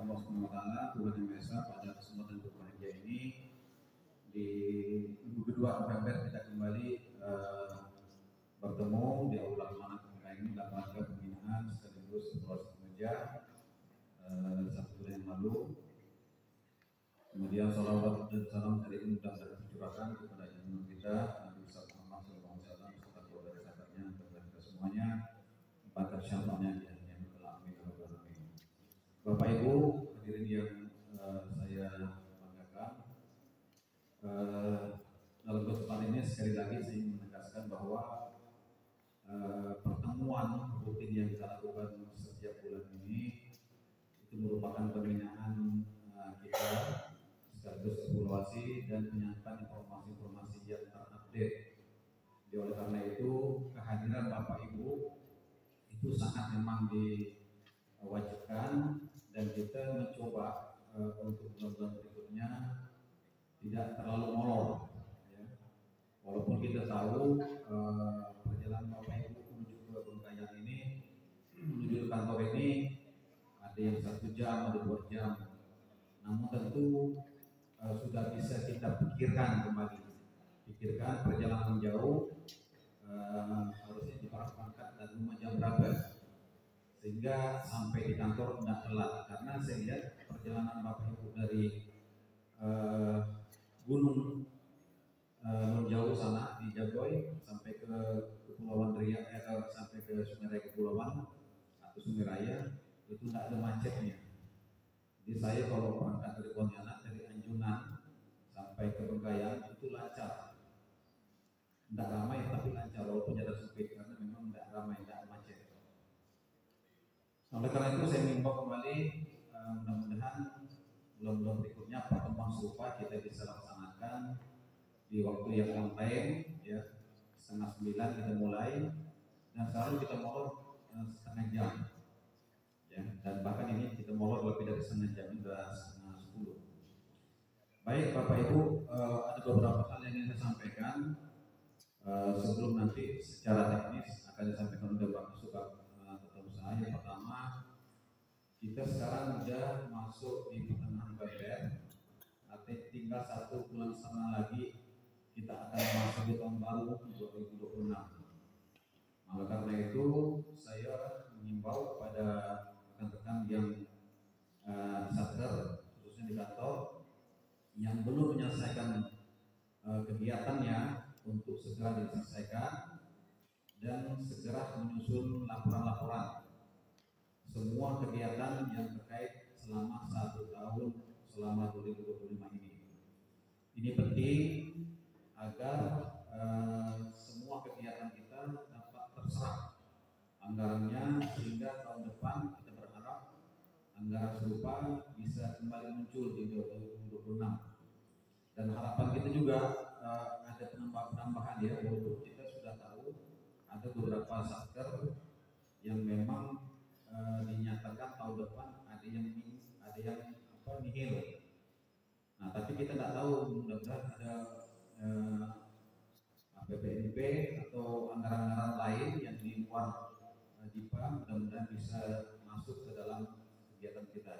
Allah Subhanahu wa taala, Tuhan Yang Maha Esa, pada kesempatan berbahagia ini di minggu kedua November kita kembali bertemu di aula amanah PPK ini dalam rangka pembinaan sekaligus proses kerja satu bulan yang lalu. Kemudian salawat dan salam dari mudah tercurahkan kepada junjungan kita Nabi Muhammad SAW serta keluarga sahabatnya dan kita semuanya pada syafaatnya di amin. Bapak Ibu hadirin yang saya banggakan, dalam kesempatan ini sekali lagi saya ingin menegaskan bahwa pertemuan rutin yang kita lakukan setiap bulan ini itu merupakan pembinaan kita sekaligus evaluasi dan menyampaikan informasi-informasi yang terupdate. Oleh karena itu kehadiran Bapak Ibu itu sangat memang diwajibkan dan kita mencoba untuk bulan-bulan berikutnya tidak terlalu molor. Ya. Walaupun kita tahu perjalanan Bapak Ibu menuju ke Bengkayang ini, menuju ke kantor ini ada yang 1 jam, ada 2 jam. Namun tentu sudah bisa kita pikirkan kembali, pikirkan perjalanan jauh, harusnya diberangkat dari rumah jam berapa, sehingga sampai di kantor tidak telat. Karena saya lihat perjalanan Bapak Ibu dari Gunung jauh sana di Jagoy sampai ke Kepulauan Riau, sampai ke Sungai Raya Kepulauan atau Sungai Raya itu tidak ada macetnya. Jadi saya kalau berangkat dari Pontianak dari Anjunan sampai ke Bengkayang itu lancar, tidak ramai tapi lancar walaupun ada sempit karena memang tidak ramai, tidak macet. Oleh karena itu saya mengimbau kembali, mudah-mudahan bulan-bulan berikutnya pertemuan serupa kita bisa laksanakan di waktu yang on time, ya 8:30 kita mulai dan selalu kita molor setengah jam. Ya, dan bahkan ini kita molor lebih dari setengah jam, sudah 9:30. Baik Bapak Ibu, ada beberapa hal yang ingin saya sampaikan sebelum nanti secara teknis akan disampaikan oleh Bapak Tata Usaha. Yang pertama, kita sekarang sudah masuk di pertengahan November, artinya tinggal 1,5 bulan lagi kita akan masuk di tahun baru 2026. Maka karena itu saya mengimbau kepada rekan-rekan yang satker, khususnya di kantor yang belum menyelesaikan kegiatannya untuk segera diselesaikan dan segera menyusun laporan-laporan semua kegiatan yang terkait selama 1 tahun selama 2025 ini. Ini penting agar semua kegiatan kita dapat terserap anggarannya sehingga tahun depan kita berharap anggaran serupa bisa kembali muncul di 2026. Dan harapan kita juga ada penambahan ya, walaupun kita sudah tahu ada beberapa satker yang memang dinyatakan tahun depan ada yang nihil. Nah, tapi kita tidak tahu, mudah-mudahan ada APBNP atau anggaran-anggaran lain yang di luar DIPA mudah-mudahan bisa masuk ke dalam kegiatan kita.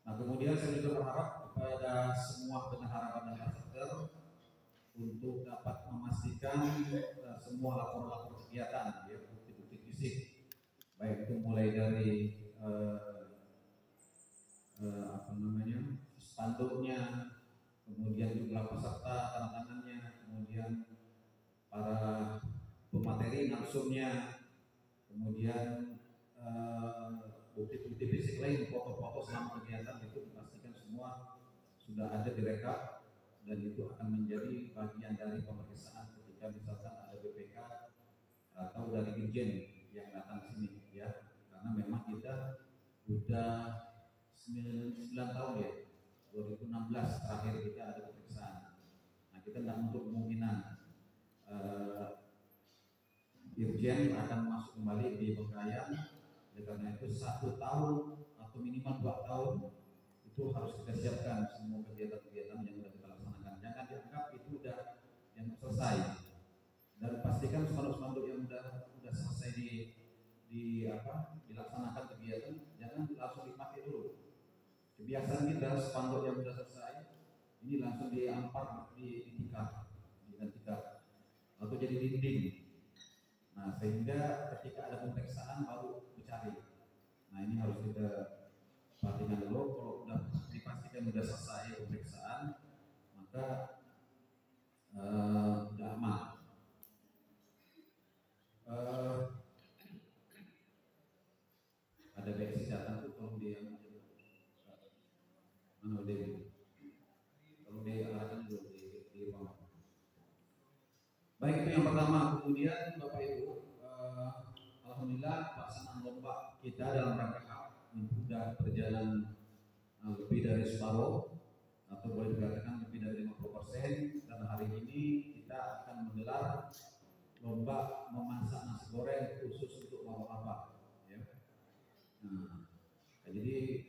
Nah, kemudian saya juga berharap kepada semua bendahara satker untuk dapat memastikan semua lapor-lapor kegiatan, ya, bukti-bukti fisik, baik itu mulai dari spanduknya, kemudian jumlah peserta, tanda tangannya, kemudian para pemateri narsumnya, kemudian bukti-bukti fisik lain, foto-foto selama kegiatan itu dipastikan semua sudah ada direkap dan itu akan menjadi bagian dari pemeriksaan ketika misalkan ada BPK atau dari Dirjen yang datang sini, ya, karena memang kita sudah 9 tahun ya, 2016 terakhir kita ada pemeriksaan. Nah, kita tidak untuk kemungkinan Dirjen akan masuk kembali di Bengkayang. Karena itu 1 tahun atau minimal 2 tahun itu harus kita siapkan semua kegiatan-kegiatan yang sudah kita laksanakan. Jangan dianggap itu sudah yang selesai. Dan pastikan spanduk-spanduk yang sudah selesai dilaksanakan kegiatan jangan langsung dipakai dulu. Kebiasaan kita spanduk yang sudah selesai ini langsung diampar di tikar, atau jadi dinding. Nah, sehingga ketika ada pemeriksaan baru dicari. Nah, ini harus kita perhatikan dulu. Kalau sudah dipastikan sudah selesai pemeriksaan, maka sudah aman. Ada BSI datang tuh, tolong dia mana dia, tolong dia arahkan dulu di bawah. Baik, itu yang pertama. Kemudian Bapak Ibu, alhamdulillah pelaksanaan lomba kita dalam rangka sudah berjalan lebih dari separuh, atau boleh dikatakan lebih dari 50%. Dan hari ini kita akan menggelar lomba memasak nasi goreng khusus untuk bapak-bapak. Ya. Nah, jadi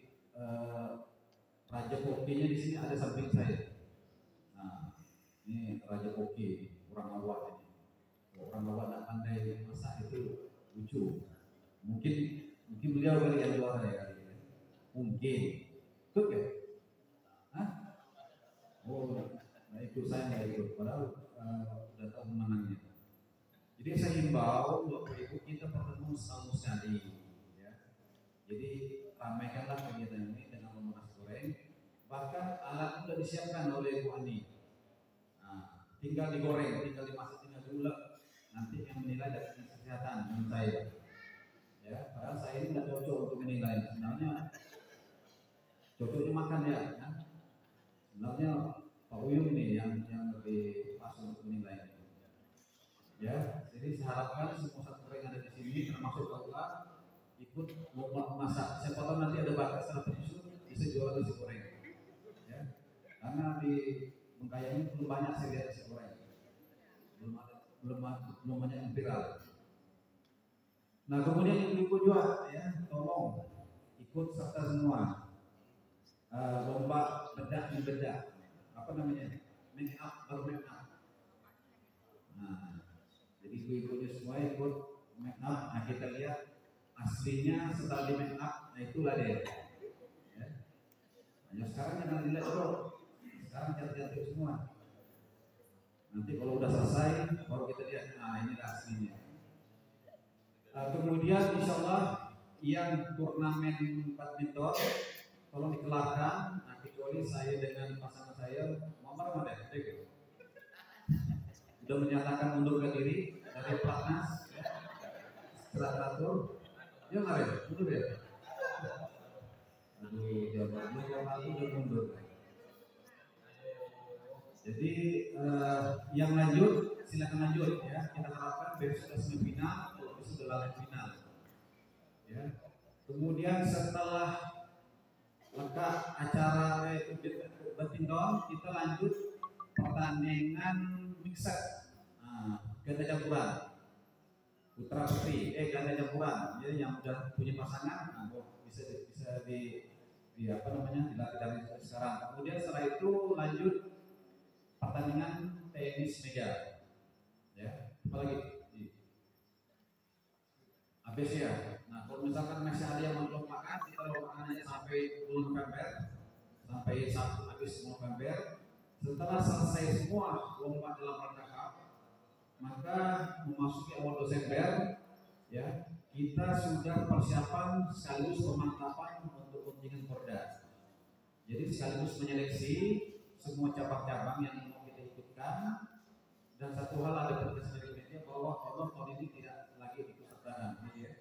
Raja Kokinya di sini ada samping saya. Nah, ini Raja Koki, orang awak ini. Orang awak tak pandai masak itu lucu. Mungkin beliau kali yang juara ya kali ini. Mungkin. Ikut ya? Hah? Oh, nah ikut saya nggak ikut. Padahal udah tahu menangnya. Jadi saya himbau Bapak Ibu, kita bertemu setahun sekali. Ya. Jadi ramaikanlah kegiatan ini dengan lomba nasi goreng. Bahkan alat sudah disiapkan oleh Bu Ani. Nah, tinggal digoreng, tinggal dimasak, tinggal diulek. Nanti yang menilai dari kesehatan menurut saya. Ya, padahal saya ini tidak cocok untuk menilai. Sebenarnya cocoknya makan ya. Kan? Sebenarnya Pak Uyung ini yang lebih pas untuk menilai. Ya, jadi saya harapkan semua satu yang ada di sini termasuk Bapak ikut lomba masak. Siapa tahu nanti ada bakat secara penyusun bisa jual nasi goreng. Ya, karena di Bengkayang ini belum banyak saya lihat nasi goreng. Belum banyak yang viral. Nah, kemudian ibu-ibu juga ya, tolong ikut serta semua. Lomba bedak di bedak. Apa namanya? Make up baru make up. Nah, jadi ibu-ibunya semua ikut make up. Nah, kita lihat aslinya setelah di make up, nah itulah dia. Ya. Nah, sekarang jangan dilihat bro. Sekarang cantik-cantik semua. Nanti kalau udah selesai baru kita lihat, nah ini aslinya. Kemudian insya Allah yang turnamen badminton tolong dikelarkan. Nah, kecuali saya dengan pasangan saya Muhammad Ramadan sudah menyatakan mundurkan diri dari pelatnas setelah teratur. Ya nggak ya, mundur ya. Aduh, dia udah mundur. Jadi yang lanjut silakan lanjut ya. Kita harapkan besok sudah semifinal, kalau bisa sudah final. Ya. Kemudian setelah lengkap acara badminton, kita lanjut pertandingan mixed, ganda campuran, putra putri, ganda campuran. Jadi yang sudah punya pasangan, bisa di apa namanya dilatih dari sekarang. Kemudian setelah itu lanjut pertandingan tenis meja. Ya, apalagi ABC ya. Nah, kalau misalkan masih ada yang belum makan, kita lombakannya sampai 10 November, sampai 1 habis November. Setelah selesai semua lomba dalam rangka, maka memasuki awal Desember, ya kita sudah persiapan sekaligus pemantapan untuk kontingen Porda. Jadi sekaligus menyeleksi semua cabang-cabang yang mau kita ikutkan. Dan satu hal ada petugas dari media bahwa Allah tahun ini tidak lagi ikut-sertakan, ya.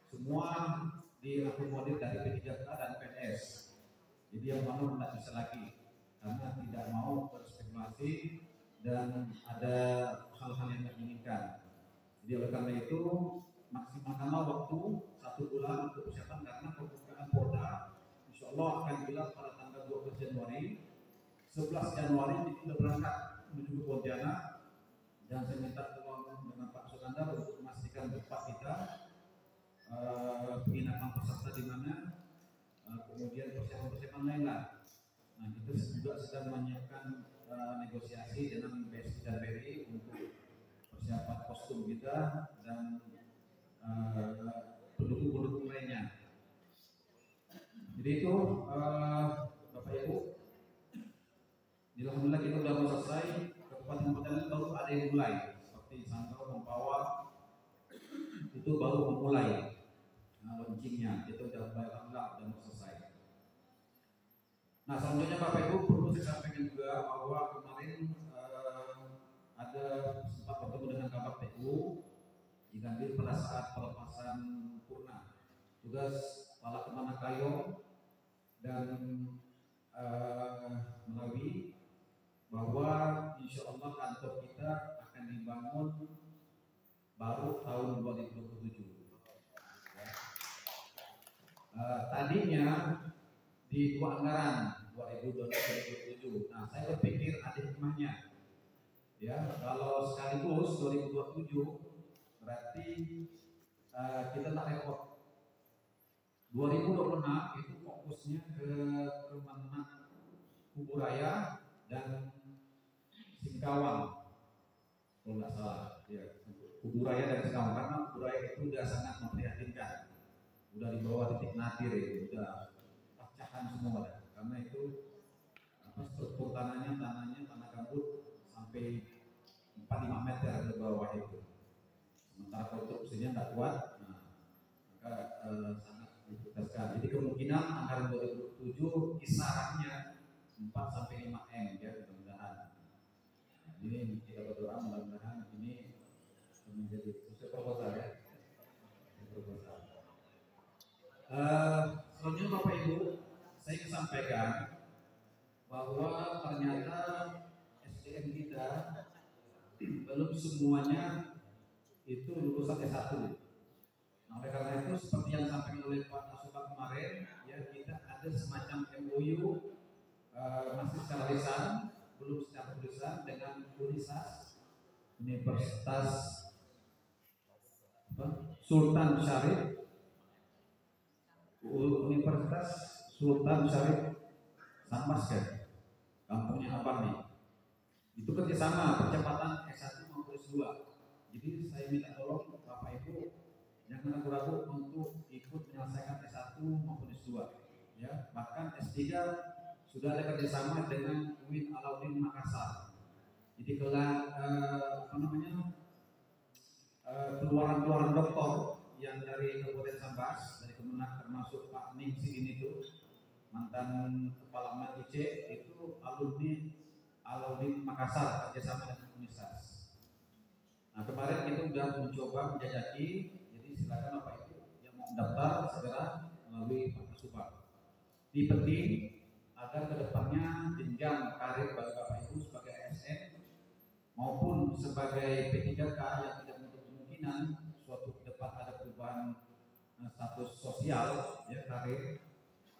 Semua diakomodir dari P3K dan PNS. Jadi yang mana tidak bisa lagi karena tidak mau berspekulasi dan ada hal-hal yang tidak diinginkan. Jadi oleh karena itu maksimalkanlah waktu 1 bulan untuk persiapan karena pembukaan Porda insya Allah akan digelar pada tanggal 12 Januari. 11 Januari kita sudah berangkat menuju ke Pontianak dan saya minta tolong dengan Pak Sukandar untuk memastikan tempat kita, penginapan peserta di mana, kemudian persiapan lain lah. Nah, kita juga sedang menyiapkan negosiasi dengan BSI dan BRI untuk persiapan kostum kita dan pendukung-pendukung lainnya. Jadi Jadi itu Bapak Ibu, alhamdulillah kita sudah mau selesai. Kabupaten-kabupaten baru ada yang mulai, seperti Sanggau, Mempawah, itu baru memulai launchingnya. Itu sudah alhamdulillah sudah mau selesai. Nah selanjutnya Bapak Ibu perlu saya sampaikan juga bahwa kemarin ada sempat bertemu dengan Kabak PU diambil pada saat pelepasan purna tugas Palak Kemana Kayo dan Melawi, bahwa insya Allah kantor kita akan dibangun baru tahun 2027. Tadinya di dua anggaran 2027. Nah, saya berpikir ada hikmahnya. Ya, kalau sekaligus 2027 berarti kita tak repot. 2026 itu fokusnya ke Kemenang Kuburaya dan Singkawang, kalau nggak salah. Ya, Kuburaya dan Singkawang, karena Kuburaya itu sudah sangat memprihatinkan, udah di bawah titik nadir itu, udah pecahan semua, karena itu struktur tanah gambut sampai 4-5 meter ke bawah itu. Sementara konstruksinya nggak kuat, maka sangat diprihatinkan. Jadi kemungkinan anggaran 2007 kisarannya 4-5 M ya, mudah-mudahan. Ini kita berdoa mudah-mudahan ini menjadi sesuai proposal ya. Selanjutnya Bapak Ibu, saya ingin sampaikan bahwa ternyata SDM kita belum semuanya itu lulusan S1. Nah, oleh karena itu seperti yang disampaikan oleh Pak Nasubah kemarin, ya kita ada semacam MOU masih secara lisan, belum secara tulisan dengan Universitas Sultan Syarif, Universitas Sultan Syarif Sambas kan, kampungnya apa nih? Itu kerjasama percepatan S1 maupun S2. Jadi saya minta tolong Bapak Ibu jangan ragu-ragu untuk ikut menyelesaikan S1 maupun S2. Ya, bahkan S3 sudah ada kerjasama dengan UIN Alauddin Makassar. Jadi kalau keluaran doktor yang dari Kabupaten Sambas, dari Kemenak, termasuk Pak Ningsi ini tuh mantan kepala MAIC, itu alumni Alauddin Makassar kerjasama dengan Universitas. Nah kemarin kita sudah mencoba menjajaki, jadi silakan Bapak Ibu yang mau mendaftar segera melalui Pak Nasubah. Ini penting agar kedepannya jenjang karir bagi Bapak Ibu sebagai ASN maupun sebagai P3K yang tidak menutup kemungkinan suatu depan ada perubahan status sosial ya karir,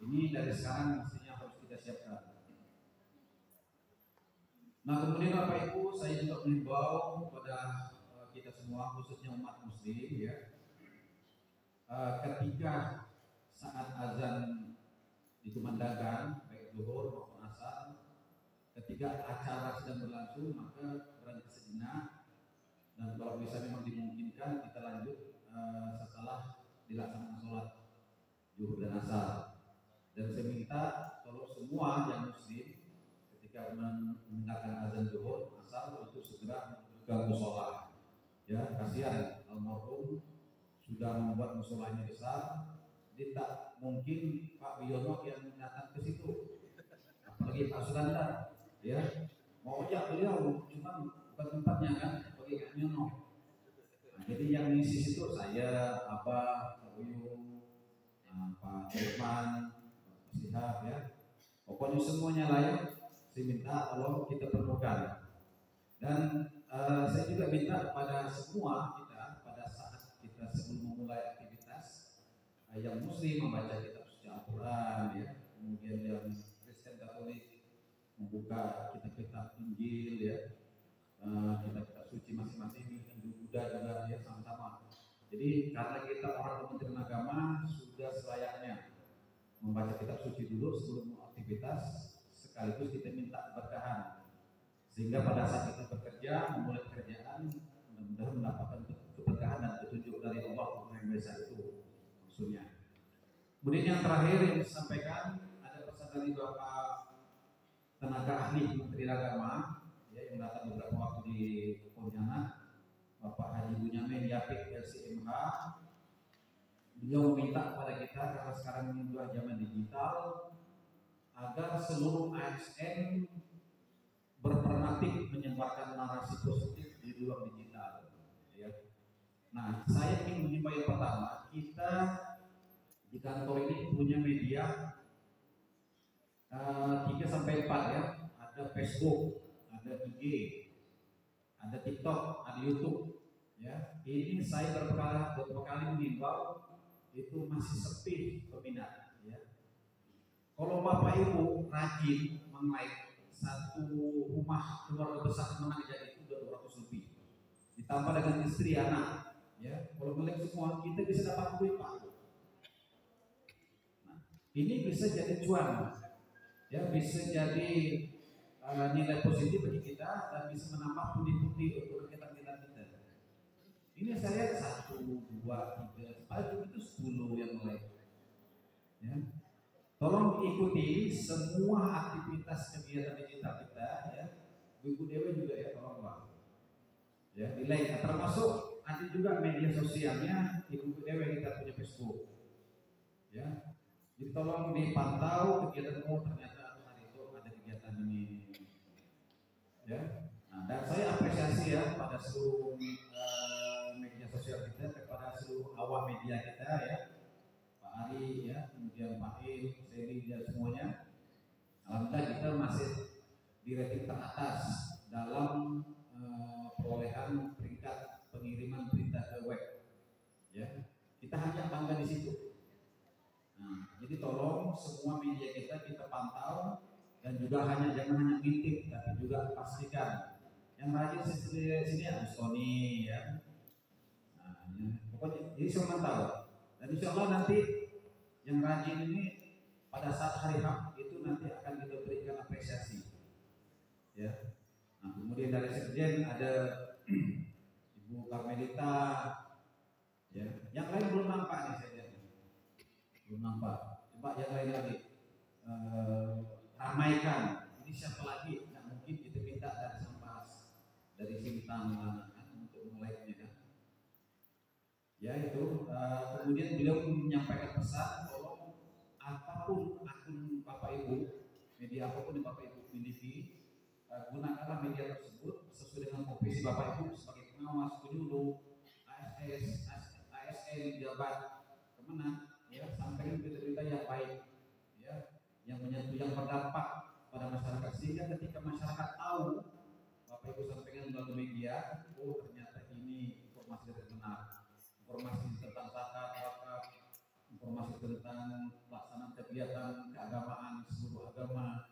ini dari sekarang mestinya harus kita siapkan. Nah kemudian Bapak Ibu, saya juga mengimbau kepada kita semua khususnya umat muslim ya, ketika saat azan dikumandangkan baik zuhur maupun asar, ketika acara sedang berlangsung maka berhenti sejenak, dan kalau bisa memang dimungkinkan kita lanjut setelah dilaksanakan sholat zuhur dan asar. Dan saya minta kalau semua yang muslim ketika mendengarkan azan zuhur asar untuk segera ke mushola. Ya, kasihan almarhum sudah membuat musholanya besar, jadi tak mungkin Pak Wiono yang datang ke situ, apalagi Pak Suganda, ya mau ajak beliau, cuma bukan tempatnya kan, bagi Pak Wiono. Nah, jadi yang ngisi situ saya, Pak Uyung, Pak Irfan, Pak Sihab ya, pokoknya semuanya lain. Saya minta tolong kita perlukan. Dan saya juga minta kepada semua kita pada saat kita sebelum memulai aktivitas yang muslim membaca kitab suci Al-Quran ya, kemudian yang Kristen Katolik membuka kitab-kitab Injil ya, kitab-kitab suci masing-masing, Hindu Buddha juga ya sama-sama. Jadi karena kita orang Kementerian Agama sudah selayaknya membaca kitab suci dulu sebelum aktivitas, sekaligus kita minta berkahan sehingga pada saat kita bekerja memulai pekerjaan mudah-mudahan mendapatkan keberkahan dan petunjuk dari Allah Yang Maha Esa itu maksudnya. Kemudian yang terakhir yang disampaikan ada pesan dari Bapak tenaga ahli Menteri Agama ya, yang datang beberapa waktu di Pontianak, Bapak Haji Bunyamin Yapik LCMH. Beliau meminta kepada kita karena sekarang ini sudah zaman digital agar seluruh ASN berperan aktif menyebarkan narasi positif di ruang digital. Ya. Nah, saya ingin mengimbau yang pertama, kita di kantor ini punya media 3-4 ya, ada Facebook, ada IG, ada TikTok, ada YouTube. Ya, ini saya beberapa kali mengimbau itu masih sepi peminat. Ya. Kalau Bapak Ibu rajin meng-like satu rumah keluarga besar menang jadi itu udah 200 lebih. Ditambah dengan istri anak, ya. Kalau nge-like semua kita bisa dapat duit Pak. Nah, ini bisa jadi cuan, ya, bisa jadi nilai positif bagi kita dan bisa menambah pundi-pundi untuk kegiatan-kegiatan kita. Ini saya 1, 2, 3, paling itu 10 yang like. Ya. Tolong ikuti semua aktivitas kegiatan digital kita, ya. Ibu Dewi juga ya, tolong Pak. Ya, di like, termasuk ada juga media sosialnya Ibu Dewi, kita punya Facebook. Ya. Jadi tolong dipantau kegiatan, oh ternyata hari itu ada kegiatan ini. Ya. Nah, dan saya apresiasi ya pada seluruh media sosial kita, kepada seluruh awak media kita ya, Pak Ari ya, kemudian Pak Il, Seri dan semuanya. Alhamdulillah kita masih di rating teratas dalam perolehan peringkat pengiriman berita ke web. Ya, kita hanya bangga di situ. Nah, jadi tolong semua media kita pantau dan juga jangan hanya ngintip, tapi juga pastikan yang rajin sini ada Sony ya. Nah, ya. Pokoknya jadi semua tahu. Dan insya Allah nanti yang rajin ini pada saat hari HAM itu nanti akan kita berikan apresiasi. Ya. Nah, kemudian dari Sekjen ada Ibu Karmelita. Ya. Yang lain belum nampak nih saya lihat. Belum nampak. Coba yang lain lagi. Ramaikan. Ini siapa lagi? Nah, mungkin kita minta dari Sampas, dari Sintang untuk mulainya kan. Ya itu. Kemudian beliau menyampaikan pesan bahwa apapun akun Bapak Ibu, media apapun yang Bapak Ibu miliki, gunakanlah media tersebut sesuai dengan profesi Bapak Ibu sebagai pengawas, penyuluh, ASN, jabat, kemenang, ya, sampaikan berita-berita yang baik, ya, yang menyentuh, yang berdampak pada masyarakat, sehingga ketika masyarakat tahu Bapak Ibu sampaikan melalui media, oh ternyata ini informasi yang benar, informasi tentang zakat, wakaf, informasi tentang pelaksanaan kegiatan keagamaan seluruh agama,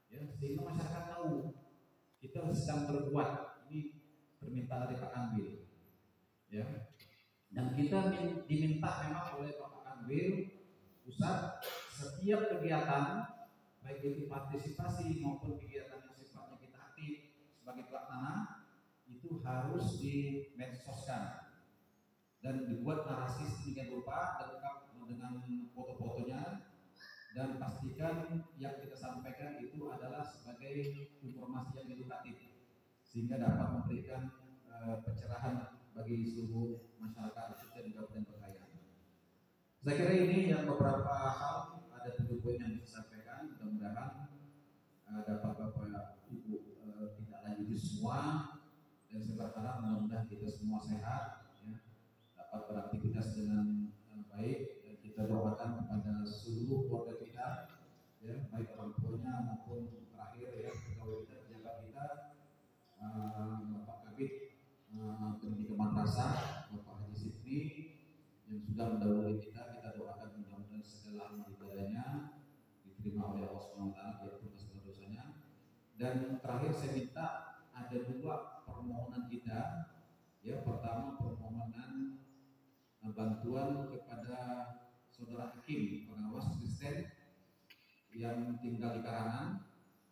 ya, sehingga masyarakat tahu kita sedang berbuat. Ini permintaan dari Pak Kanwil, ya, dan kita diminta memang oleh Pak Kanwil pusat setiap kegiatan baik itu partisipasi maupun kegiatan yang sifatnya kita aktif sebagai pelaksana itu harus dimedsoskan dan dibuat narasi sedemikian rupa lengkap dengan foto-fotonya, dan pastikan yang kita sampaikan itu adalah sebagai informasi yang edukatif sehingga dapat memberikan pencerahan bagi seluruh masyarakat khususnya di Kabupaten Pekayaan. Saya kira ini yang beberapa hal, ada 7 poin yang disampaikan, mudah-mudahan dapat Bapak Ibu tidak lanjuti semua, dan saya berharap mudah-mudahan kita semua sehat, ya, dapat beraktivitas dengan baik, dan kita doakan kepada seluruh keluarga kita, ya, baik orang tuanya maupun terakhir ya pegawai kita, pejabat kita, Bapak Kabid Pendidikan Madrasah, Bapak Haji Sifri yang sudah mendahului kita doakan mudah-mudahan segala amal ibadahnya diterima oleh Allah SWT, diampuni segala dosanya. Dan terakhir saya minta ada 2 permohonan kita, ya. Pertama permohonan bantuan kepada saudara Hakim, pengawas Kristen yang tinggal di Karangan,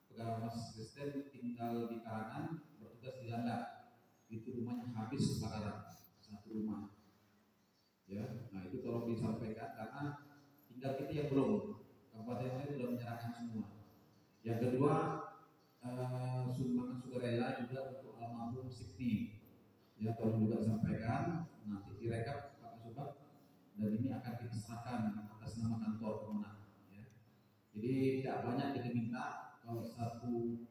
pengawas Kristen tinggal di Karangan, bertugas di Landak. Itu rumahnya habis kebakaran, 1 rumah. Ya, nah itu tolong disampaikan karena tinggal kita yang belum. Kabupaten lain sudah menyerahkan semua. Yang kedua, sumbangan sukarela juga untuk almarhum Sikti. Ya, tolong juga sampaikan, nanti direkap Pak Kasubag, dan ini akan diserahkan atas nama kantor Kemenang. Ya. Jadi tidak banyak kita minta, kalau satu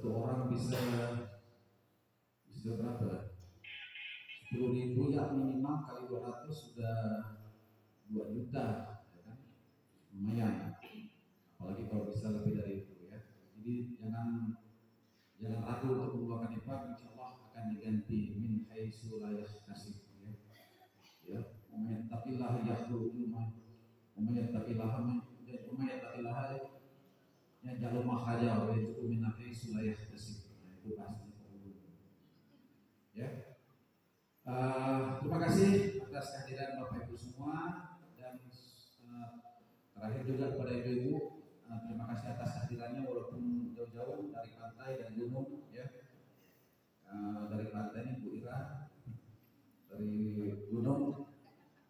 orang bisa berapa? 10.000 ya minimal kali 200 sudah 2 juta, ya kan? Lumayan. Apalagi kalau bisa lebih dari itu ya. Jadi jangan ragu untuk mengeluarkan infak, insya Allah akan diganti min haitsu la yahtasib ya. Ya, umayyattaqillah yakhluqu ma umayyattaqillah ya jalur makhraja wa yarzuqhu min haitsu la yahtasib. Itu bahasanya ya. Terima kasih atas kehadiran Bapak Ibu semua, dan terakhir juga kepada Ibu-ibu, terima kasih atas kehadirannya walaupun jauh-jauh dari pantai dan gunung ya. Dari pantai ini Bu Ira, dari gunung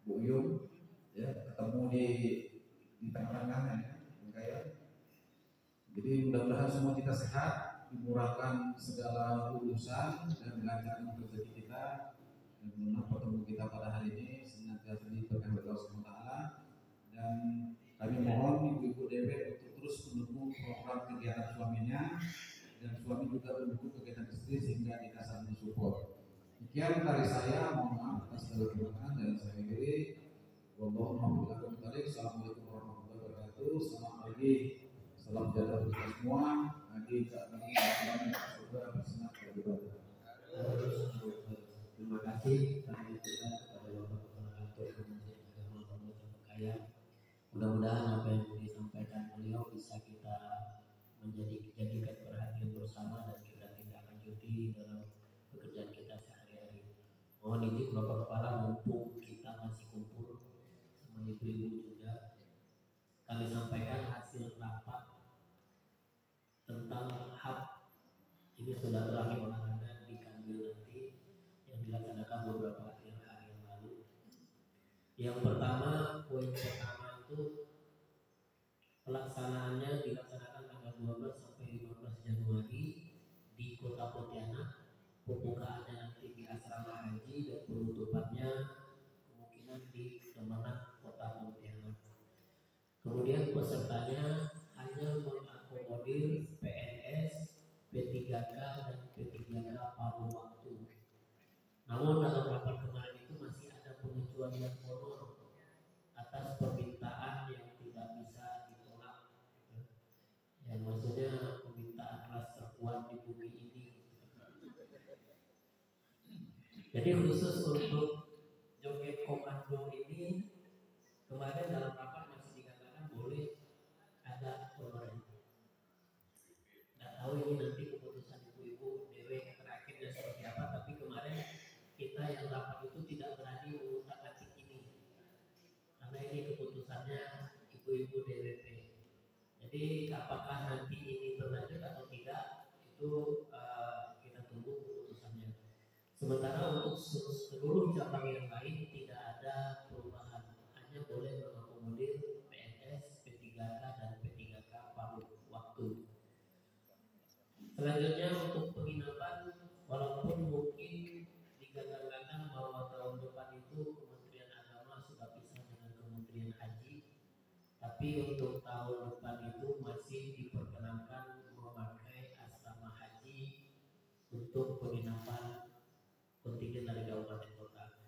Bu Yung ya, ketemu di tengah-tengah ya. Jadi mudah-mudahan semua kita sehat, dimurahkan segala urusan dan dilancarkan rezeki kita. Dan mudah pertemuan kita pada hari ini senantiasa diberkahi oleh Allah SWT. Dan kami mohon ibu-ibu DW untuk terus mendukung program kegiatan suaminya, dan suami juga mendukung kegiatan istri sehingga kita saling support. Sekian dari saya, mohon maaf atas segala kekurangan dan saya akhiri. Wassalamualaikum warahmatullahi wabarakatuh. Selamat pagi, salam sejahtera untuk kita semua. Lagi juga bersenang beribadah. Terima kasih kami ucapkan kepada Bapak Kepala Kantor Kementerian Agama Pemerintah Bekaya. Mudah-mudahan apa yang disampaikan beliau bisa kita jadikan perhatian bersama dan kita tindak lanjuti dalam pekerjaan kita sehari-hari. Mohon izin Bapak Kepala, mumpung kita masih kumpul sama ibu-ibu juga, kami sampaikan hasil rapat tentang HAP. Ini sudah terakhir olahraga di Kanwil nanti yang dilaksanakan beberapa hari yang lalu. Yang pertama, poin pertama itu pelaksanaannya dilaksanakan tanggal 12 sampai 15 Januari di Kota Pontianak. Pembukaannya nanti di Asrama Haji dan penutupannya kemungkinan di Kemenang Kota Pontianak. Kemudian pesertanya hanya mengakomodir PNS, P3K dan P3K paruh waktu. Namun dalam rapat kemarin itu masih ada pengecualian honor atas permintaan yang tidak bisa ditolak. Yang maksudnya permintaan kelas terkuat di bumi ini. Jadi khusus untuk joget komando ini kemarin dalam rapat masih dikatakan boleh ada honorer. Nggak tahu ini nanti keputusan ibu-ibu DW yang terakhirnya seperti apa, tapi kemarin kita yang rapat itu tidak berani mengutak-atik ini karena ini keputusannya ibu-ibu DWP. Jadi apakah nanti ini berlanjut atau tidak itu kita tunggu keputusannya. Sementara untuk seluruh cabang yang lain tidak ada perubahan, hanya boleh mengakomodir PNS, P3K dan P3K paruh waktu. Selanjutnya untuk penginapan, walaupun mungkin digadang-gadang bahwa tahun depan itu Kementerian Agama sudah pisah dengan Kementerian Haji, tapi untuk tahun depan itu masih diperkenankan memakai asrama haji untuk penginapan kontingen dari kabupaten kota,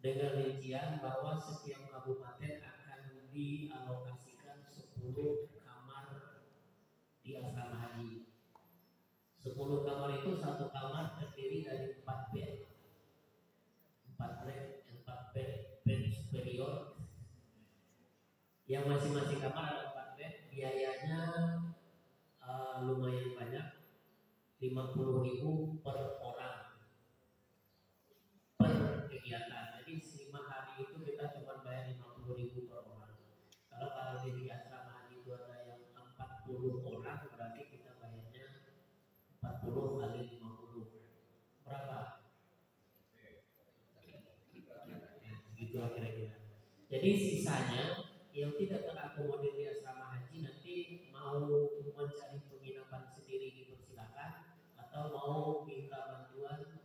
dengan rincian bahwa setiap kabupaten akan dialokasikan 10 kamar di asrama haji. 10 kamar itu satu kamar terdiri dari 4 bed, 4 bed superior, yang masing-masing kamar ada 4 bed. Biayanya lumayan banyak, 50.000 per orang per kegiatan. Jadi 5 hari itu kita cuma bayar 50.000 per orang. Kalau di asrama haji itu ada yang 40 orang, berarti kita bayarnya 40 kali 50 berapa? Gitu kira-kira. Jadi sisanya yang tidak terakomodir di asrama haji nanti mau mencari penginapan sendiri dipersilakan, atau mau minta bantuan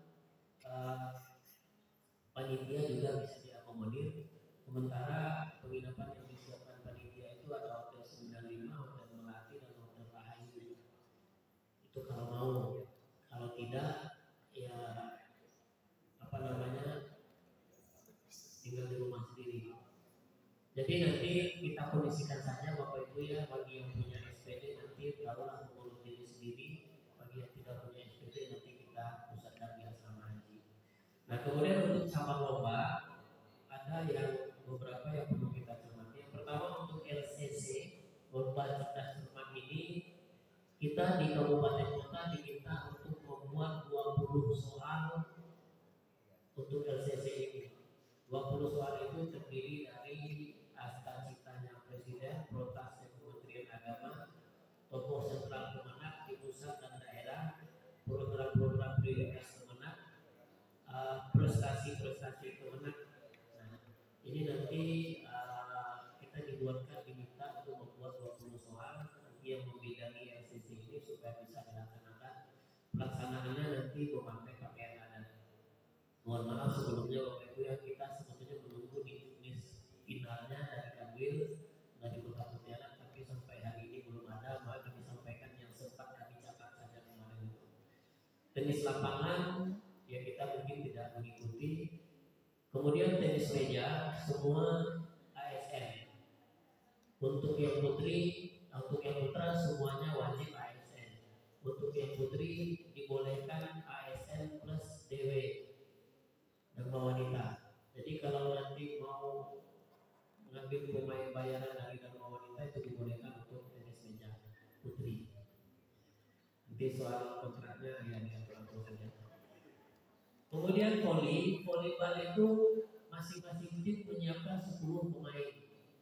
panitia juga bisa diakomodir. Sementara penginapan yang disiapkan panitia itu ada hotel 95, hotel Melati, dan hotel Rahayu. Itu kalau mau. Kalau tidak, ya apa namanya, tinggal di rumah sendiri. Jadi nanti kita kondisikan saja Bapak Ibu ya, bagi yang punya SPD nanti taruhlah mengurus diri sendiri, bagi yang tidak punya SPD nanti kita pusatkan di asrama haji. Nah kemudian untuk cabang lomba ada yang beberapa yang perlu kita cermati. Yang pertama untuk LCC, lomba cerdas cermat ini, kita di kabupaten kota diminta untuk membuat 20 soal untuk LCC ini. 20 soal itu terdiri dari cita-citanya Presiden, protase Kementerian Agama, tokoh sentral Kemenak di pusat dan daerah, program-program prioritas Kemenak, prestasi-prestasi Kemenak. Nah, ini nanti kita diminta untuk membuat 20 soal yang membidangi LCC ini supaya bisa dilaksanakan. Pelaksanaannya nanti memakai pakaian adat. Mohon maaf sebelumnya Bapak Ibu ya, kita sebetulnya menunggu di tulis finalnya dari Kanwil dari Kota Pontianak, tapi sampai hari ini belum ada. Maka kami sampaikan yang sempat kami catat saja kemarin itu. Tenis lapangan ya kita mungkin tidak mengikuti. Kemudian tenis meja semua ASN. Untuk yang putri, untuk yang putra semuanya wajib ASN. Untuk yang putri dibolehkan ASN plus DW dan wanita. Jadi kalau nanti mau mengambil pemain bayaran dari Dharma Wanita itu dibolehkan untuk tenis meja putri. Nanti soal kontraknya ya diatur saja. Kemudian volleyball itu masing-masing tim menyiapkan 10 pemain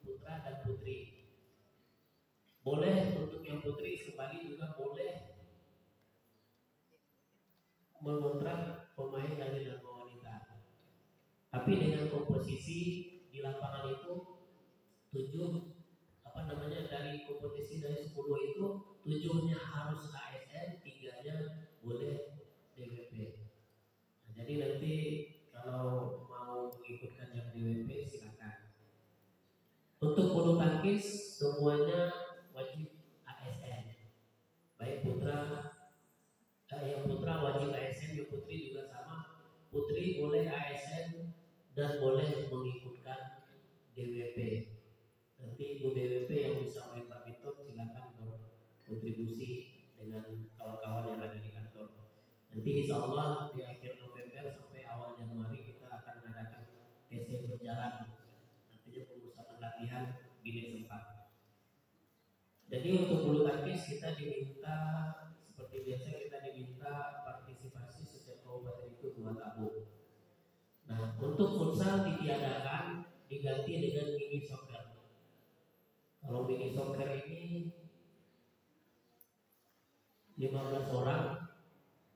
putra dan putri. Boleh untuk yang putri kembali juga boleh mengontrak pemain dari Dharma Wanita. Tapi dengan komposisi di lapangan itu 7 dari kompetisi dari 10 itu 7-nya harus ASN, 3-nya boleh DWP. Nah, jadi nanti kalau mau mengikutkan yang DWP silakan. Untuk bulu tangkis semuanya wajib ASN. Baik yang putra wajib ASN, yang putri juga sama. Putri boleh ASN dan boleh mengikutkan DWP. Nanti Ibu DWP yang bisa main badminton silakan berkontribusi dengan kawan-kawan yang ada di kantor. Nanti insya Allah di akhir November sampai awal Januari kita akan mengadakan TC berjalan. Nantinya pemusatan latihan Bina Sempat. Jadi untuk bulu tangkis kita diminta seperti biasa, kita diminta partisipasi setiap kabupaten itu 2 tabung. Nah, untuk futsal ditiadakan, diganti dengan mini soccer. Kalau mini soccer ini 15 orang,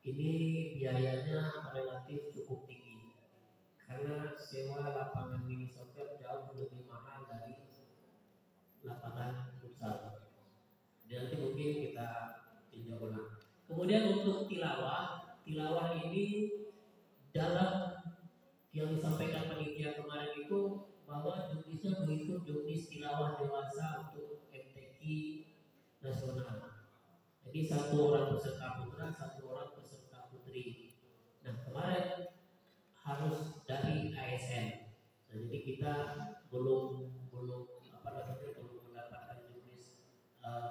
ini biayanya relatif cukup tinggi karena sewa lapangan mini soccer jauh lebih mahal dari lapangan futsal. Dan nanti mungkin kita tinjau ulang. Kemudian untuk tilawah ini dalam yang disampaikan panitia kemarin itu bahwa juknisnya mengikut juknis tilawah dewasa untuk MTQ nasional. Jadi 1 orang peserta putra, 1 orang peserta putri. Nah kemarin harus dari ASN. Nah, jadi kita belum mendapatkan juknis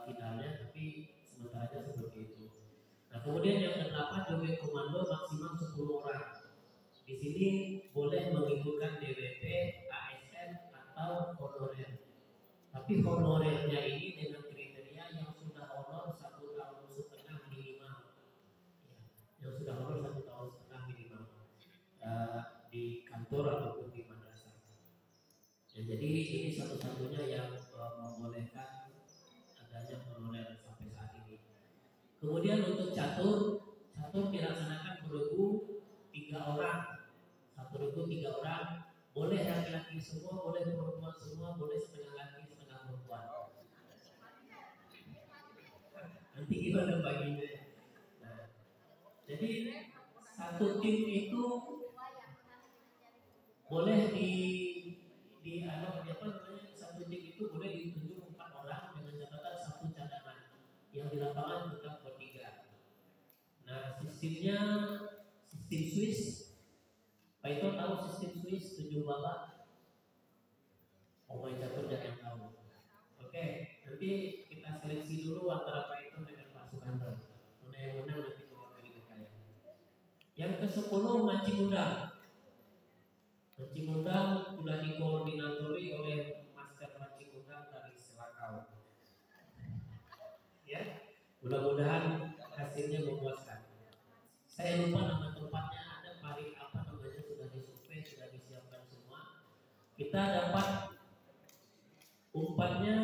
finalnya, tapi sementara seperti itu. Nah kemudian yang ke-8 joget komando maksimal 10 orang. Di sini boleh mengikutkan DWP, ASN atau honorer. Tapi honorernya ini dengan kriteria yang sudah honor 1,5 tahun minimal. Ya, yang sudah honor 1,5 tahun minimal di kantor ataupun di madrasah. Ya, jadi ini satu-satunya yang membolehkan adanya honorer sampai saat ini. Kemudian untuk catur dilaksanakan beregu 3 orang. 1 regu 3 orang, boleh laki-laki semua, boleh perempuan semua, boleh setengah laki setengah Nanti gimana baginya? Nah, jadi satu tim itu boleh satu tim itu boleh ditunjuk 4 orang dengan catatan 1 cadangan yang di lapangan tetap bertiga. Nah, sistemnya sistem Swiss. Pak itu tahu sistem Swiss 7 babak? Pemain catur jangan tahu. Oke, nanti kita seleksi dulu antara Pak itu dengan Pak Sukandar. Mana yang menang nanti mewakili kalian. Yang ke-10 mancing udang. Mancing udang sudah dikoordinatori oleh master mancing udang dari Selakau. Ya, mudah-mudahan hasilnya memuaskan. Saya lupa nama tempatnya, ada paling apa namanya, sudah disurvei, sudah disiapkan semua. Kita dapat umpannya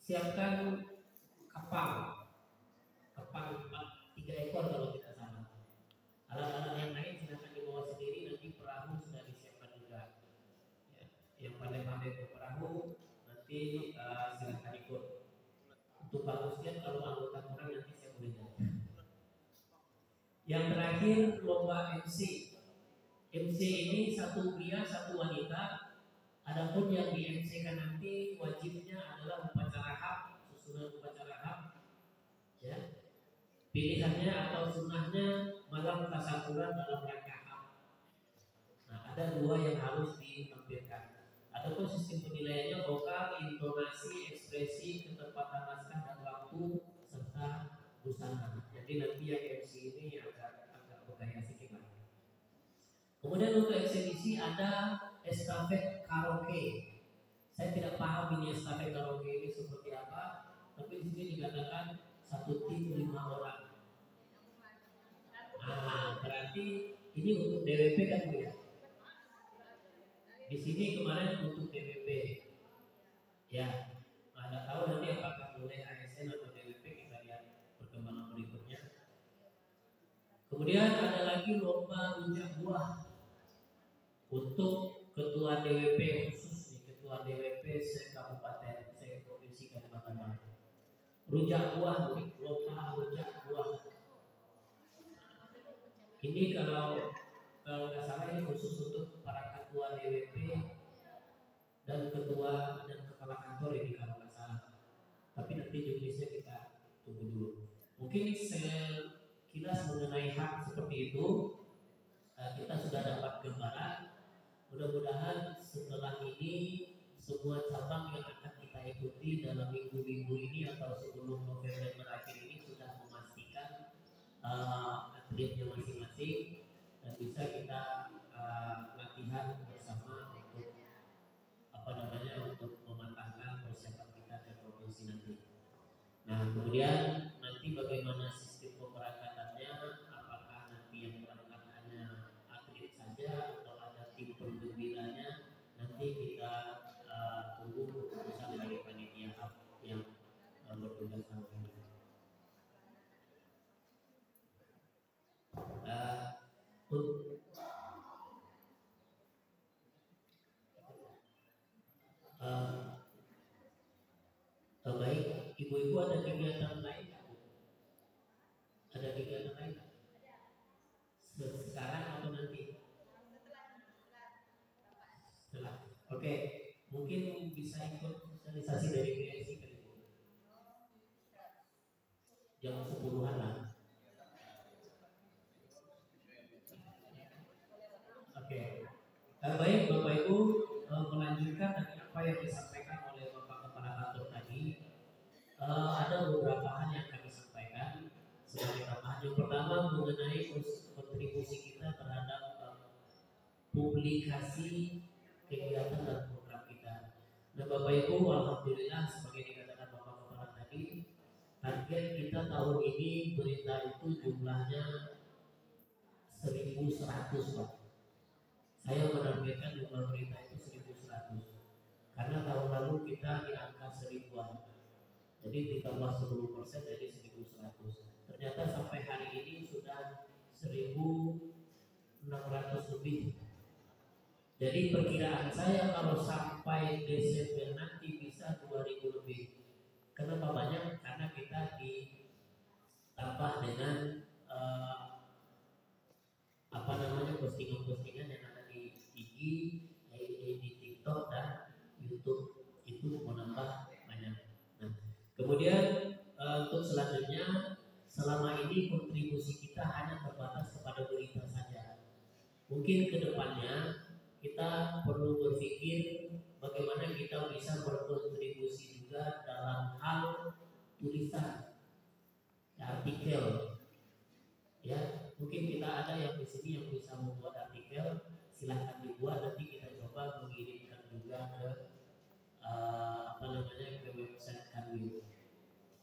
siapkan kapal 3 ekor kalau tidak salah. Alat-alat yang lain silakan dibawa sendiri, nanti perahu sudah disiapkan juga. Ya, yang pandai-pandai berperahu nanti silakan ikut. Untuk bagusnya kalau anggota kurang nanti saya boleh jalan. Yang terakhir lomba MC. MC ini 1 pria 1 wanita. Adapun yang di MC kan nanti wajibnya adalah upacara hak, susunan upacara hak. Ya. Pilihannya atau sunnahnya malam tasyakuran dalam rangka hak. Nah, ada 2 yang harus ditampilkan. Adapun sistem penilaiannya vokal, intonasi, ekspresi, ketepatan naskah dan waktu serta busana. Jadi nanti yang MC ini agak bergaya sedikit. Kemudian untuk eksebisi ada estafet karaoke. Saya tidak paham ini estafet karaoke ini seperti apa, tapi di sini dikatakan 1 tim 5 orang. Nah, berarti ini untuk DWP kan Bu ya? Di sini kemarin untuk DWP. Ya, ada tahu nanti apakah boleh ASN atau DWP, kita lihat perkembangan berikutnya. Kemudian ada lagi lomba rujak buah untuk ketua DWP khusus nih, ketua DWP se-Kabupaten, se-Provinsi Kalimantan Barat. Rujak buah, lomba rujak buah. Ini kalau nggak salah ini khusus untuk para ketua DWP dan ketua dan kepala kantor ini kalau nggak salah. Tapi nanti judulnya kita tunggu dulu. Mungkin sekilas mengenai hak seperti itu kita sudah dapat gambaran. Mudah-mudahan setelah ini semua cabang yang akan kita ikuti dalam minggu-minggu ini atau sebelum November berakhir ini sudah memastikan atletnya masing-masing dan bisa kita latihan bersama untuk mematangkan persiapan kita ke provinsi nanti. Nah, kemudian nanti bagaimana sistem pemberangkatannya, apakah nanti yang berangkat hanya atlet saja atau ada tim penggembiranya, nanti kita tunggu keputusan dari panitia yang bertugas tahun ini. Baik, ibu-ibu ada kegiatan lain? Ada kegiatan lain? Sekarang atau nanti? Setelah. Oke, mungkin bisa ikut sosialisasi dari BSI kan ibu? Jam 10-an lah. Oke. Baik Bapak Ibu, melanjutkan dari apa yang disampaikan oleh Bapak Kepala Kantor tadi. Ada beberapa hal yang kami sampaikan sebagai tambahan. Yang pertama mengenai kontribusi kita terhadap publikasi kegiatan dan program kita. Nah Bapak Ibu, alhamdulillah sebagai dikatakan Bapak Kepala tadi, target kita tahun ini berita itu jumlahnya 1.100 Pak. Saya menargetkan jumlah berita itu 1.100 karena tahun lalu kita di angka 1000-an. Jadi ditambah 10% jadi 1.100. Ternyata sampai hari ini sudah 1.600 lebih. Jadi perkiraan saya kalau sampai Desember nanti bisa 2000 lebih. Kenapa banyak? Karena kita ditambah dengan apa namanya, postingan-postingan yang ada di IG, di TikTok dan YouTube, itu menambah banyak. Nah, kemudian untuk selanjutnya, selama ini kontribusi kita hanya terbatas kepada berita saja. Mungkin kedepannya kita perlu berpikir bagaimana kita bisa berkontribusi juga dalam hal tulisan, artikel. Ya, mungkin kita ada yang di sini yang bisa membuat artikel, silahkan dibuat, nanti kita coba mengirimkan juga ke apa namanya, ke website kami.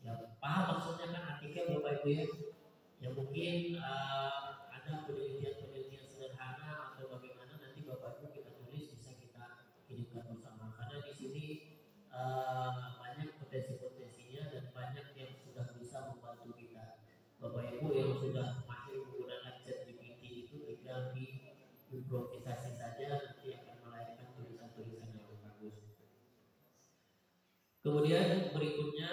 Ya, paham maksudnya kan artikel Bapak Ibu ya? Ya mungkin ada penelitian-penelitian sederhana atau bagaimana, nanti Bapak Ibu kita tulis, bisa kita kirimkan bersama. Karena di sini banyak potensi-potensinya dan banyak yang sudah bisa membantu kita. Bapak Ibu yang sudah mahir menggunakan ChatGPT itu tinggal diimprovisasi saja, nanti akan melahirkan tulisan-tulisan yang bagus. Kemudian berikutnya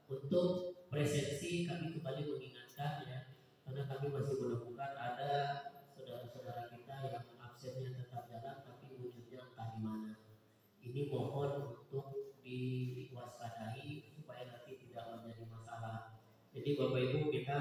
untuk presensi, kami kembali mengingatkan ya, karena kami masih menemukan ada saudara-saudara kita yang absennya tetap jalan tapi wujudnya entah di mana. Ini mohon untuk diwaspadai supaya nanti tidak menjadi masalah. Jadi Bapak Ibu, kita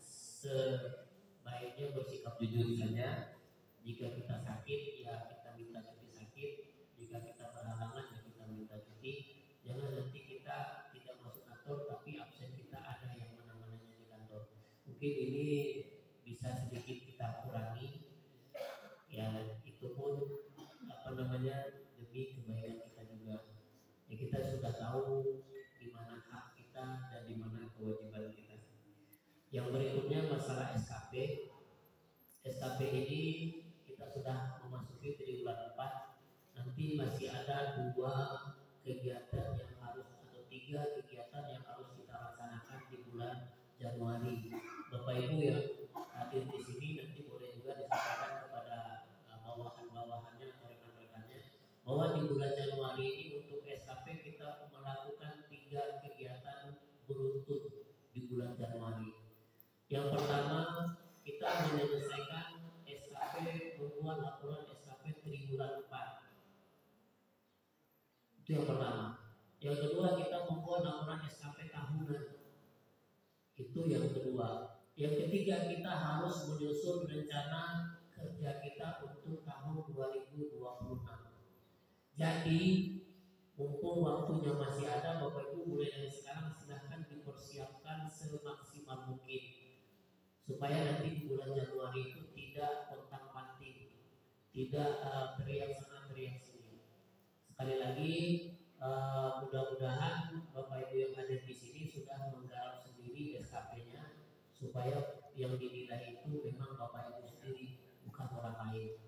sebaiknya bersikap jujur saja. Jika kita sakit, ya kita minta cuti sakit. Jika kita berhalangan, ya kita minta cuti. Jangan nanti kita tidak masuk kantor tapi absen kita ada yang mana-mananya di kantor. Mungkin ini bisa sedikit kita kurangi. Ya itu pun apa namanya, demi kebaikan kita juga. Ya kita sudah tahu di mana hak kita dan di mana kewajiban kita. Yang berikutnya masalah SKP. SKP ini kita sudah memasuki triwulan 4. Nanti masih ada 2 kegiatan yang harus, atau 3 kegiatan yang harus kita laksanakan di bulan Januari. Bapak Ibu yang hadir di sini nanti boleh juga disampaikan kepada bawahan-bawahannya atau rekan-rekannya bahwa di bulan Januari ini untuk SKP kita melakukan 3 kegiatan beruntun di bulan Januari. Yang pertama, kita menyelesaikan SKP, membuat laporan SKP triwulan 4. Itu yang pertama. Yang kedua, kita membuat laporan SKP tahunan. Itu yang kedua. Yang ketiga, kita harus menyusun rencana kerja kita untuk tahun 2026. Jadi mumpung waktunya masih ada, Bapak Ibu mulai dari sekarang silahkan dipersiapkan semaksimal mungkin supaya nanti di bulan Januari itu tidak kontang-panting, tidak teriak sana teriak sini. Sekali lagi mudah-mudahan Bapak Ibu yang ada di sini sudah menggarap sendiri SKP-nya supaya yang dinilai itu memang Bapak Ibu sendiri, bukan orang lain.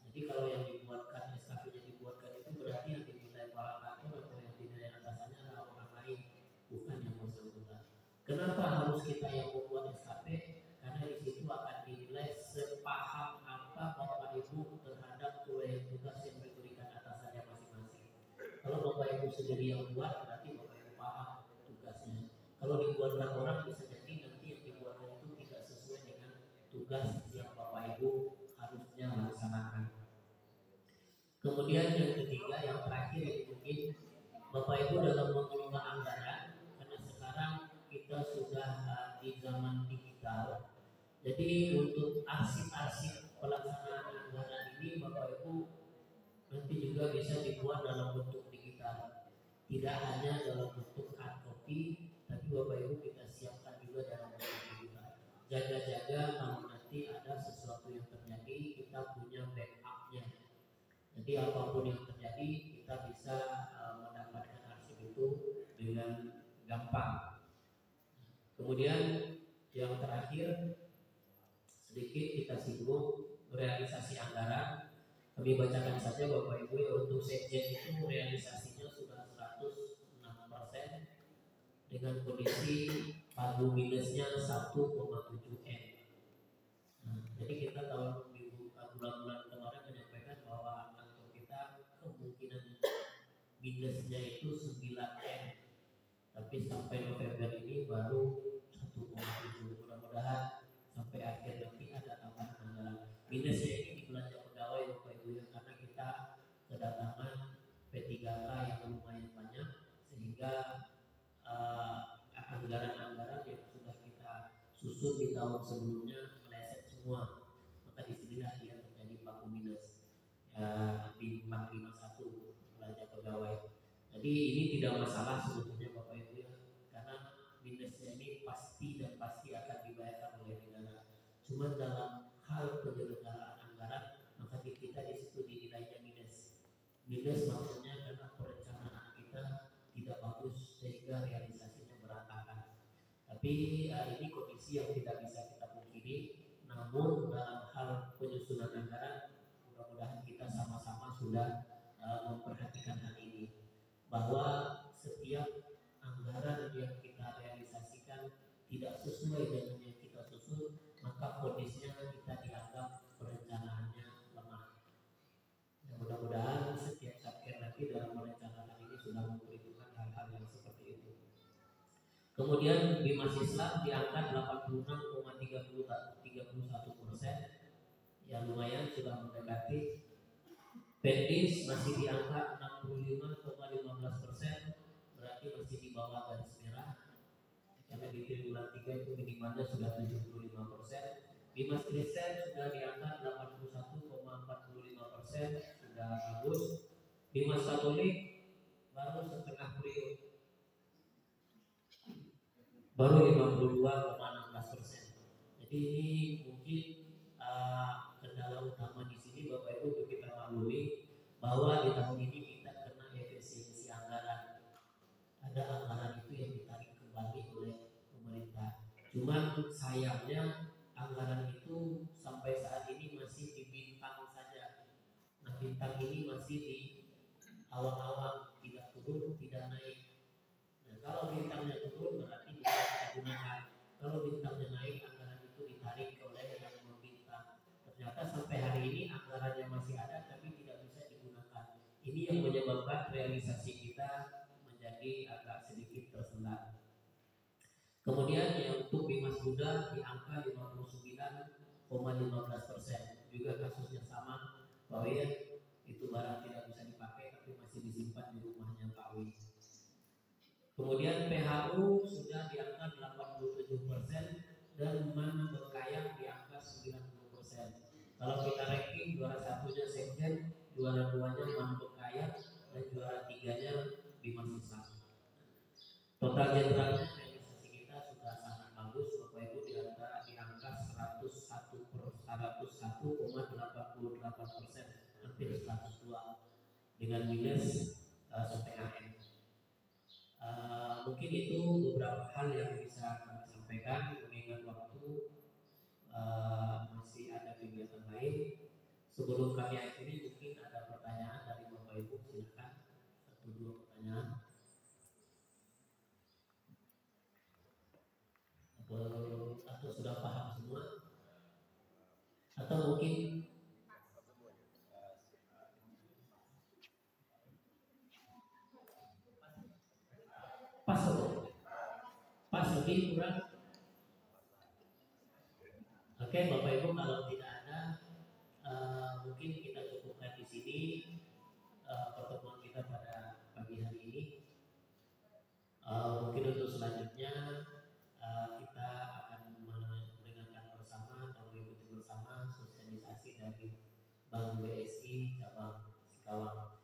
Jadi kalau yang dibuatkan SKP-nya dibuatkan itu berarti yang dinilai para kantor atau yang dinilai atasannya adalah orang lain, bukan yang bersangkutan. Kenapa harus kita yang membuat SKP? Karena di situ akan dinilai sepaham apa Bapak Ibu terhadap kewenangan tugas yang diberikan atasannya masing-masing. Kalau Bapak Ibu sendiri yang buat, berarti Bapak Ibu paham tugasnya. Kalau dibuatkan orang, bisa jadi nanti yang dibuatkan itu tidak sesuai dengan tugas yang Bapak Ibu harusnya laksanakan. Kemudian yang ketiga, yang terakhir, yang mungkin Bapak Ibu dalam mengelola anggaran, karena sekarang kita sudah di zaman digital. Jadi untuk arsip-arsip pelaksanaan anggaran ini Bapak Ibu nanti juga bisa dibuat dalam bentuk digital. Tidak hanya dalam bentuk hard copy, tapi Bapak Ibu kita siapkan juga dalam bentuk digital. Jaga-jaga kalau nanti ada sesuatu yang terjadi, kita punya backup-nya. Jadi apapun yang terjadi, kita bisa mendapatkan arsip itu dengan gampang. Kemudian yang terakhir, sedikit kita singgung realisasi anggaran. Kami bacakan saja Bapak Ibu ya, untuk sekjen itu realisasinya sudah 106% dengan kondisi pagu minusnya 1,7 M. Nah, jadi kita tahun bulan-bulan kemarin minusnya itu 9M, tapi sampai November ini baru 1,7. Mudah-mudahan sampai akhir nanti ada tambahan anggaran. Minusnya ini di belanja pegawai Bapak Ibu ya, karena kita kedatangan P3K yang lumayan banyak, sehingga anggaran-anggaran yang sudah kita susun di tahun sebelumnya meleset semua. Maka disinilah dia terjadi baku minus di 451 belanja pegawai. Jadi ini tidak masalah sebetulnya Bapak Ibu ya, karena minusnya ini pasti dan pasti akan dibayarkan oleh negara. Cuma dalam hal penyelenggaraan anggaran, maka kita di situ dinilainya minus. Minus maksudnya karena perencanaan kita tidak bagus sehingga realisasinya berantakan. Tapi ini kondisi yang tidak bisa kita pungkiri. Namun dalam hal penyusunan anggaran, mudah-mudahan kita sama-sama sudah memperhatikan hal ini, bahwa setiap anggaran yang kita realisasikan tidak sesuai dengan yang kita susun, maka kondisinya kita dianggap perencanaannya lemah. Ya, mudah-mudahan setiap satker nanti dalam merencanakan ini sudah memperhitungkan hal-hal yang seperti itu. Kemudian Bimas Islam di angka 86,31%, yang lumayan sudah mendekati. Pendis masih di angka 65,15%, berarti masih di bawah garis merah, karena di triwulan 3 itu minimalnya sudah 75%. Bimas Kristen sudah di angka 81,45%, sudah bagus. Bimas Katolik baru setengah periode, baru 52,16%. Jadi ini mungkin kendala utama di sini Bapak Ibu untuk kita maklumi, bahwa di tahun ini kita kena efisiensi anggaran. Ada anggaran itu yang ditarik kembali oleh pemerintah. Cuman sayangnya anggaran itu sampai saat ini masih di bintang saja. Nah, bintang ini masih di awal-awal, tidak turun, tidak naik. Nah, kalau bintangnya turun berarti bisa kita gunakan. Kalau bintangnya naik, anggaran itu ditarik oleh yang membintang. Ternyata sampai hari ini anggarannya masih ada tapi tidak bisa digunakan. Ini yang menyebabkan realisasi kita menjadi agak sedikit tersendat. Kemudian yang untuk Bimas Muda di angka 59,15%, juga kasusnya sama, Pak Wi, itu barang tidak bisa dipakai tapi masih disimpan di rumahnya Pak Wi. Kemudian PHU sudah di angka 87% dan Mana Berkayang di angka 90%. Kalau kita ranking, juara satunya Sekjen, juara duanya Mana Berkayang, dan juara tiganya Bimas Islam. Total generalnya realisasi kita sudah sangat bagus Bapak Ibu, di angka 101,88%, hampir 102, dengan minus setengah M. Mungkin itu beberapa hal yang bisa kami sampaikan, mengingat waktu masih ada kegiatan lain. Sebelum kami akhiri, mungkin ada pertanyaan dari Bapak Ibu, silakan 1-2 pertanyaan. Atau sudah paham semua? Atau mungkin pas lebih kurang? Oke, Bapak Ibu, kalau tidak ada, mungkin kita cukupkan di sini pertemuan kita pada pagi hari ini. Mungkin untuk selanjutnya kita akan mendengarkan bersama atau mengikuti bersama sosialisasi dari Bank BSI cabang Singkawang.